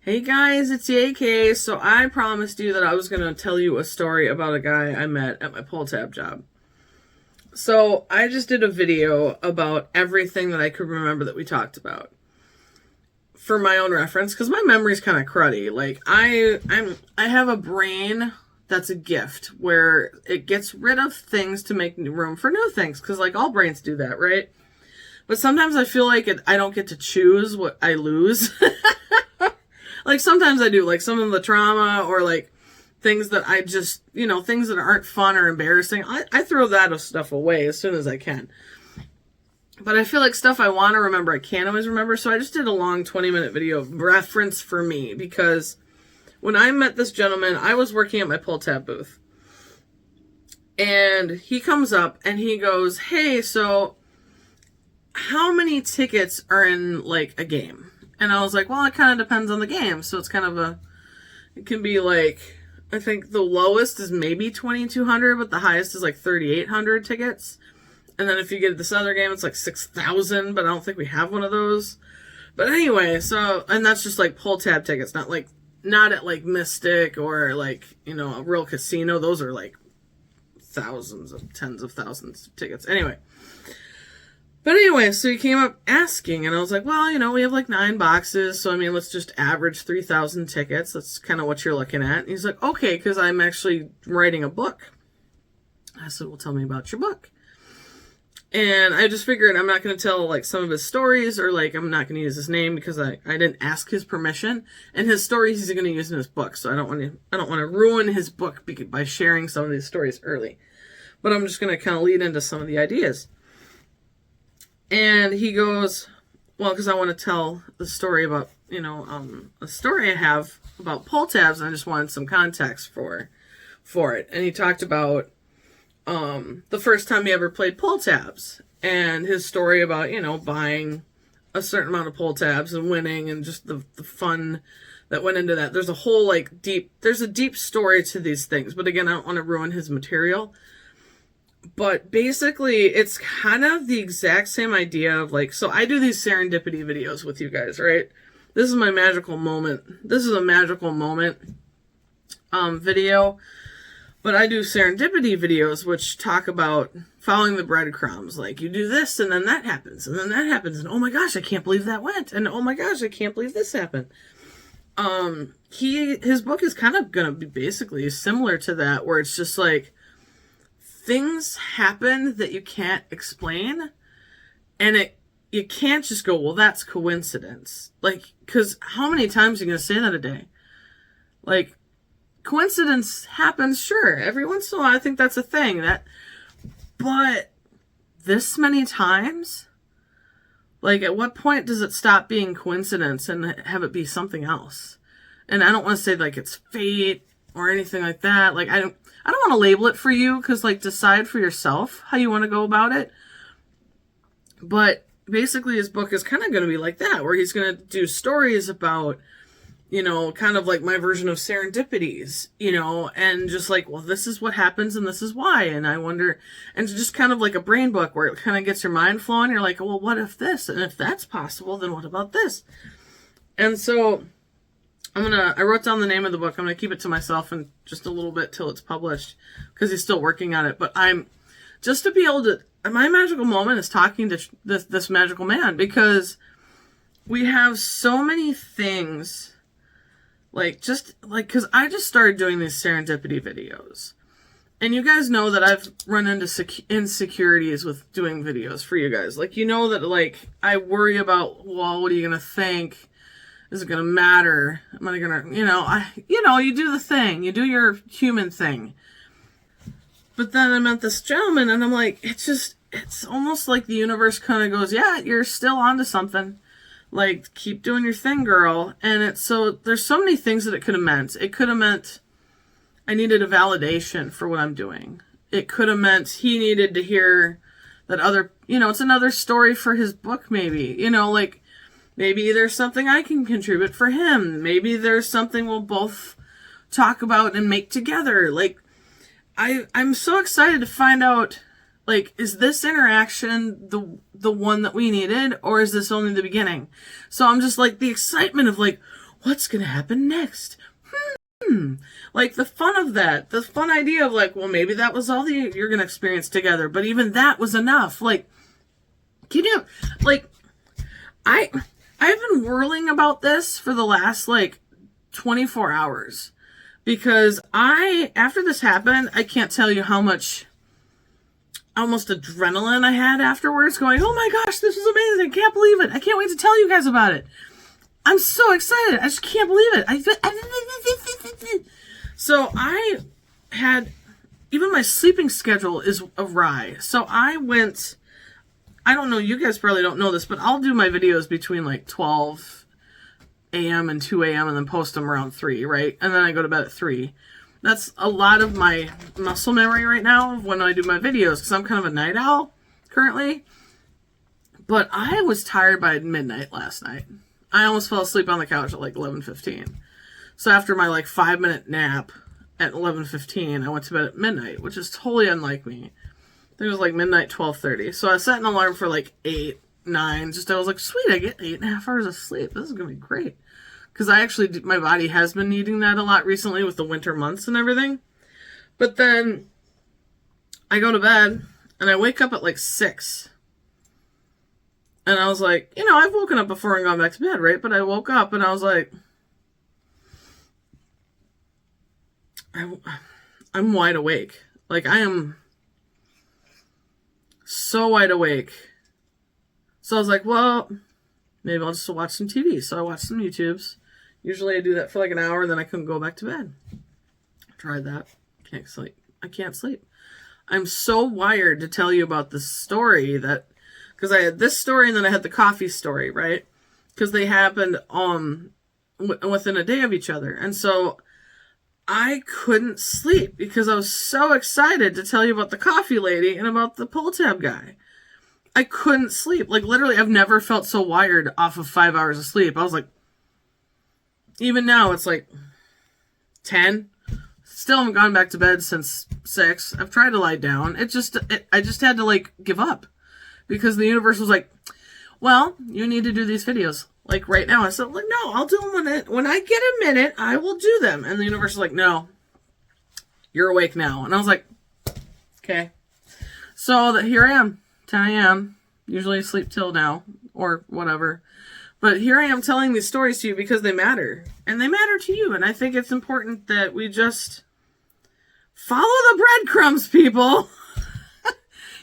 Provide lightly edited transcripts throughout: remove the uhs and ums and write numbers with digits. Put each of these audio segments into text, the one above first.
Hey guys, it's YayKay. So I promised you that I was going to tell you a story about a guy I met at my pull tab job. So I just did a video about everything that I could remember that we talked about for my own reference, because my memory's kind of cruddy. Like I have a brain that's a gift where it gets rid of things to make room for new things, because like all brains do that, right? But sometimes I feel like I don't get to choose what I lose. Like sometimes I do, like some of the trauma or like things that I just, things that aren't fun or embarrassing. I throw that stuff away as soon as I can. But I feel like stuff I want to remember, I can't always remember. So I just did a long 20-minute video of reference for me, because when I met this gentleman, I was working at my pull tab booth. And he comes up and he goes, "Hey, so how many tickets are in like a game?" And I was like, well, it kind of depends on the game. So it's kind of it can be like, I think the lowest is maybe 2,200, but the highest is like 3,800 tickets. And then if you get this other game, it's like 6,000, but I don't think we have one of those. But anyway, so, and that's just like pull tab tickets, not at like Mystic or like, a real casino. Those are like tens of thousands of tickets. But anyway, so he came up asking, and I was like, well, we have like 9 boxes, so I mean, let's just average 3,000 tickets. That's kind of what you're looking at. And he's like, okay, because I'm actually writing a book. I said, well, tell me about your book. And I just figured I'm not going to tell like some of his stories, or like I'm not going to use his name because I didn't ask his permission. And his stories he's going to use in his book, so I don't want to ruin his book by sharing some of these stories early. But I'm just going to kind of lead into some of the ideas. And he goes, well, because I want to tell the story about, a story I have about pull tabs, and I just wanted some context for it. And he talked about the first time he ever played pull tabs, and his story about, buying a certain amount of pull tabs and winning, and just the fun that went into that. There's a whole there's a deep story to these things. But again, I don't want to ruin his material. But basically, it's kind of the exact same idea of so I do these serendipity videos with you guys, right? This is my magical moment. This is a magical moment video. But I do serendipity videos, which talk about following the breadcrumbs. Like, you do this, and then that happens, and then that happens, and oh my gosh, I can't believe that went, and oh my gosh, I can't believe this happened. His book is kind of gonna be basically similar to that, where it's just like, things happen that you can't explain, and you can't just go, well, that's coincidence. Because how many times are you going to say that a day? Coincidence happens, sure. Every once in a while, I think that's a thing. But this many times? At what point does it stop being coincidence and have it be something else? And I don't want to say, it's fate or anything like that. I don't want to label it for you, because decide for yourself how you want to go about it. But basically his book is kind of going to be like that, where he's going to do stories about, kind of like my version of serendipities, and just well, this is what happens and this is why. And I wonder, and just kind of like a brain book where it kind of gets your mind flowing. You're like, well, what if this? And if that's possible, then what about this? And so I wrote down the name of the book. I'm going to keep it to myself in just a little bit till it's published, because he's still working on it. But just to be able to, my magical moment is talking to this magical man, because we have so many things, because I just started doing these serendipity videos. And you guys know that I've run into insecurities with doing videos for you guys. That I worry about, well, what are you going to think? Is it going to matter? Am I going to, you do the thing. You do your human thing. But then I met this gentleman, and I'm like, it's almost like the universe kind of goes, yeah, you're still onto something. Keep doing your thing, girl. And there's so many things that it could have meant. It could have meant I needed a validation for what I'm doing. It could have meant he needed to hear that it's another story for his book, maybe. Maybe there's something I can contribute for him. Maybe there's something we'll both talk about and make together. I'm so excited to find out, is this interaction the one that we needed, or is this only the beginning? So I'm just the excitement of what's going to happen next? Like the fun of that, the fun idea of like, well, maybe that was all you're going to experience together. But even that was enough. Like, can you, like, I've been whirling about this for the last like 24 hours because after this happened, I can't tell you how much almost adrenaline I had afterwards going, oh my gosh, this is amazing. I can't believe it. I can't wait to tell you guys about it. I'm so excited. I just can't believe it. So I had, even my sleeping schedule is awry. So I went, I don't know, you guys probably don't know this, but I'll do my videos between like 12 a.m. and 2 a.m. and then post them around 3, right? And then I go to bed at 3. That's a lot of my muscle memory right now when I do my videos because I'm kind of a night owl currently. But I was tired by midnight last night. I almost fell asleep on the couch at like 11:15. So after my like 5-minute nap at 11:15, I went to bed at midnight, which is totally unlike me. I think it was like midnight, 12:30. So I set an alarm for like 8, 9. I was like, sweet, I get 8.5 hours of sleep. This is going to be great. Because my body has been needing that a lot recently with the winter months and everything. But then I go to bed and I wake up at like 6. And I was like, I've woken up before and gone back to bed, right? But I woke up and I was like, I'm wide awake. Like, I am so wide awake. So I was like, well, maybe I'll just watch some TV. So I watched some YouTubes. Usually I do that for like an hour and then I couldn't go back to bed. Tried that. Can't sleep. I can't sleep. I'm so wired to tell you about this story because I had this story and then I had the coffee story, right? Because they happened within a day of each other. And so I couldn't sleep because I was so excited to tell you about the coffee lady and about the pull tab guy. I couldn't sleep. Like, literally, I've never felt so wired off of 5 hours of sleep. I was like, even now, it's like 10. Still haven't gone back to bed since 6. I've tried to lie down. I just had to, like, give up. Because the universe was like, well, you need to do these videos. Like, right now. I said, like, no, I'll do them when I get a minute, I will do them. And the universe was like, no, you're awake now. And I was like, okay. So here I am. 10 a.m. Usually I sleep till now or whatever. But here I am telling these stories to you because they matter. And they matter to you. And I think it's important that we just follow the breadcrumbs, people.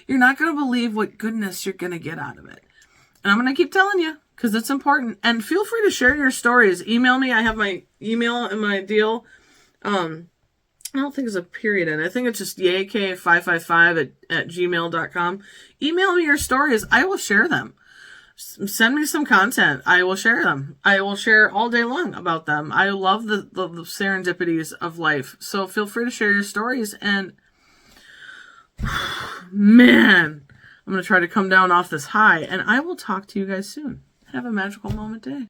You're not going to believe what goodness you're going to get out of it. And I'm going to keep telling you because it's important. And feel free to share your stories. Email me. I have my email and my deal. I don't think there's a period in it. I think it's just YayKay555 at gmail.com. Email me your stories. I will share them. Send me some content. I will share them. I will share all day long about them. I love the serendipities of life. So feel free to share your stories. And man, I'm going to try to come down off this high. And I will talk to you guys soon. Have a magical moment day.